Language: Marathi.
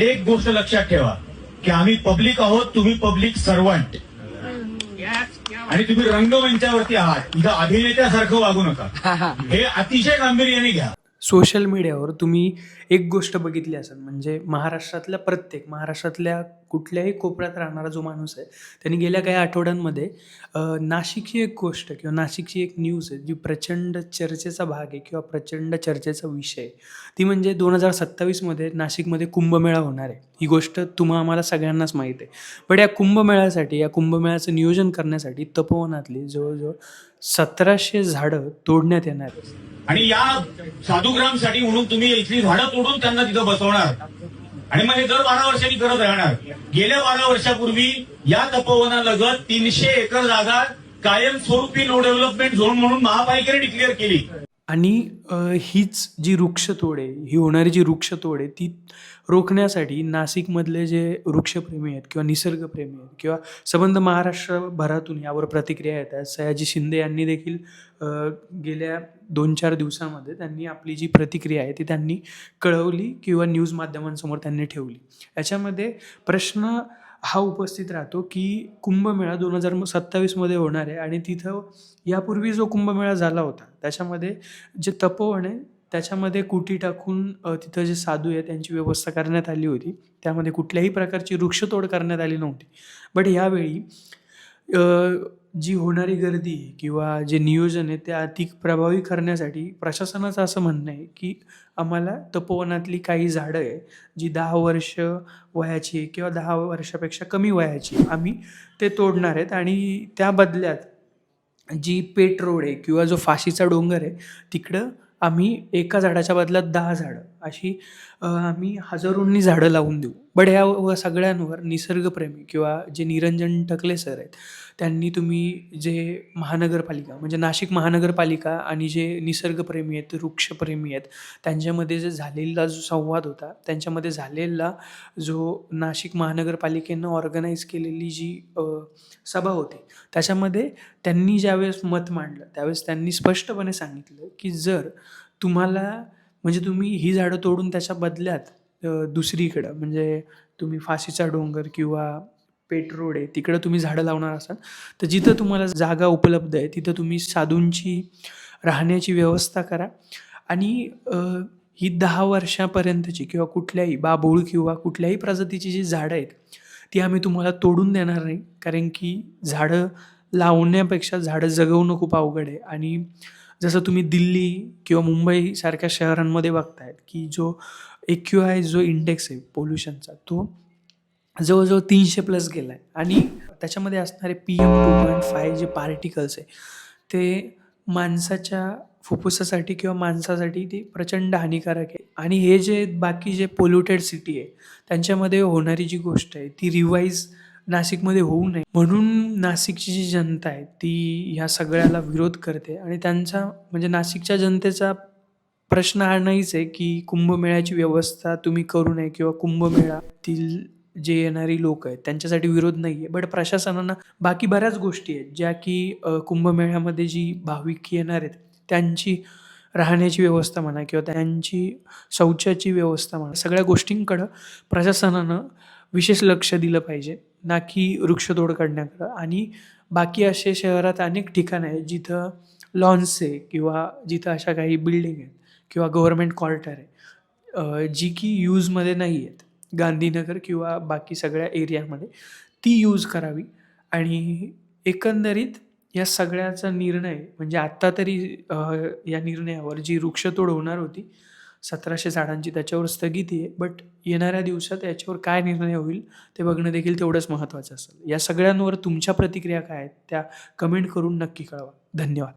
एक गोष्ट लक्षात ठेवा की आम्ही पब्लिक आहोत, तुम्ही पब्लिक सर्वंट आणि तुम्ही रंगमंचावरती आहात. इथं अभिनेत्यासारखं वागू नका. हे अतिशय गांभीर्याने घ्या. सोशल मीडियावर तुम्ही एक गोष्ट बघितली असेल, म्हणजे महाराष्ट्रातल्या कुठल्याही कोपऱ्यात राहणारा जो माणूस आहे त्यांनी गेल्या काही आठवड्यांमध्ये नाशिकची एक गोष्ट किंवा नाशिकची एक न्यूज आहे जी प्रचंड चर्चेचा भाग आहे किंवा प्रचंड चर्चेचा विषय आहे. ती म्हणजे 2027मध्ये नाशिकमध्ये कुंभमेळा होणार आहे. ही गोष्ट आम्हाला सगळ्यांनाच माहीत आहे. पण या कुंभमेळ्याचं नियोजन करण्यासाठी तपोवनातली जवळजवळ 1700 झाडं तोडण्यात येणार आहेत. आणि या साधुग्रामसाठी म्हणून तुम्ही इथली झाडं तोडून त्यांना तिथं बसवणार आणि मग हे दर 12 वर्षांनी करत राहणार. गेल्या 12 वर्षापूर्वी या तपोवनालगत 300 एकर जागा कायमस्वरूपी नो डेव्हलपमेंट झोन म्हणून महापालिकेने डिक्लेअर केली. आणि हीच जी वृक्षतोड आहे, ही होणारी जी वृक्षतोड आहे ती रोखण्यासाठी नाशिकमधले जे वृक्षप्रेमी आहेत किंवा निसर्गप्रेमी आहेत किंवा संबंध महाराष्ट्रभरातून यावर प्रतिक्रिया येत आहेत. सयाजी शिंदे यांनी देखील गेल्या 2-4 दिवसामध्ये त्यांनी आपली जी प्रतिक्रिया आहे ती त्यांनी कळवली किंवा न्यूज माध्यमांसमोर त्यांनी ठेवली. याच्यामध्ये प्रश्न हा उपस्थित राहतो की कुंभमेळा 2027मध्ये होणार आहे आणि तिथं यापूर्वी जो कुंभमेळा झाला होता त्याच्यामध्ये जे तपोवन आहे त्याच्यामध्ये कुटी टाकून तिथं जे साधू आहे त्यांची व्यवस्था करण्यात आली होती. त्यामध्ये कुठल्याही प्रकारची वृक्षतोड करण्यात आली नव्हती. बट यावेळी जी होणारी गर्दी किंवा जे नियोजन आहे ते अधिक प्रभावी करण्यासाठी प्रशासनाचं असं म्हणणं आहे की आम्हाला तपोवनातली काही झाडं आहे जी 10 वर्ष वयाची आहे किंवा 10 वर्षापेक्षा कमी वयाची आम्ही ते तोडणार आहेत आणि त्या बदल्यात जी पेठ रोड आहे किंवा जो फाशीचा डोंगर आहे तिकडं आम्ही एका झाडाच्या बदल्यात 10 झाडं अशी आम्ही हजारोंनी झाडं लावून देऊ. बट ह्या सगळ्यांवर निसर्गप्रेमी किंवा जे निरंजन टकले सर आहेत त्यांनी तुम्ही जे महानगरपालिका म्हणजे नाशिक महानगरपालिका आणि जे निसर्गप्रेमी आहेत, वृक्षप्रेमी आहेत त्यांच्यामध्ये जे झालेला जो संवाद होता, त्यांच्यामध्ये झालेला जो नाशिक महानगरपालिकेनं ऑर्गनाईज केलेली जी सभा होती त्याच्यामध्ये त्यांनी ज्यावेळेस मत मांडलं त्यावेळेस त्यांनी स्पष्टपणे सांगितलं की जर तुम्हाला म्हणजे तुम्ही ही झाडं तोडून त्याच्या बदल्यात दुसरीकडं म्हणजे तुम्ही फाशीचा डोंगर किंवा पेठ रोड आहे तिकडं तुम्ही झाडं लावणार असाल तर जिथं तुम्हाला जागा उपलब्ध आहे तिथं तुम्ही साधूंची राहण्याची व्यवस्था करा आणि ही 10 वर्षापर्यंतची किंवा कुठल्याही बाभूळ किंवा कुठल्याही प्रजातीची जी झाडं आहेत ती आम्ही तुम्हाला तोडून देणार नाही. कारण की झाडं लावण्यापेक्षा झाडं जगवणं खूप अवघड आहे. आणि जसं तुम्ही दिल्ली किंवा मुंबई सारख्या शहरांमध्ये बघतायत की जो AQI जो इंडेक्स आहे पोल्युशनचा तो जवळजवळ 300+ गेला आहे आणि त्याच्यामध्ये असणारे PM2.5 जे पार्टिकल्स आहे ते माणसाच्या फुफ्फुसासाठी किंवा माणसासाठी ते प्रचंड हानिकारक आहे. आणि हे जे बाकी जे पोल्युटेड सिटी आहे त्यांच्यामध्ये होणारी जी गोष्ट आहे ती रिवाईज नाशिकमध्ये होऊ नये म्हणून नाशिकची जी जनता आहे ती ह्या सगळ्याला विरोध करते. आणि त्यांचा म्हणजे नाशिकच्या जनतेचा प्रश्न हा नाहीच आहे की कुंभमेळ्याची व्यवस्था तुम्ही करू नये किंवा कुंभमेळ्यातील जे येणारी लोक आहेत त्यांच्यासाठी विरोध नाही आहे. बट प्रशासनानं बाकी बऱ्याच गोष्टी आहेत ज्या की कुंभमेळ्यामध्ये जी भाविक येणार आहेत त्यांची राहण्याची व्यवस्था म्हणा किंवा त्यांची शौचाची व्यवस्था म्हणा सगळ्या गोष्टींकडं प्रशासनानं विशेष लक्ष दिलं पाहिजे ना की वृक्षतोड करण्याकडं. आणि बाकी असे शहरात अनेक ठिकाणं आहेत जिथं लॉन्स आहे किंवा जिथं अशा काही बिल्डिंग आहेत किंवा गव्हर्नमेंट क्वार्टर आहे जी की यूजमध्ये नाही आहेत गांधीनगर किंवा बाकी सगळ्या एरियामध्ये ती यूज करावी. आणि एकंदरीत या सगळ्याचा निर्णय म्हणजे आत्ता तरी या निर्णयावर जी वृक्षतोड होणार होती 1700 झाडांची त्याच्यावर स्थगिती आहे. बट येणाऱ्या दिवसात याच्यावर काय निर्णय होईल ते बघणं देखील तेवढंच महत्त्वाचं असेल. या सगळ्यांवर तुमच्या प्रतिक्रिया काय आहेत त्या कमेंट करून नक्की कळवा. धन्यवाद.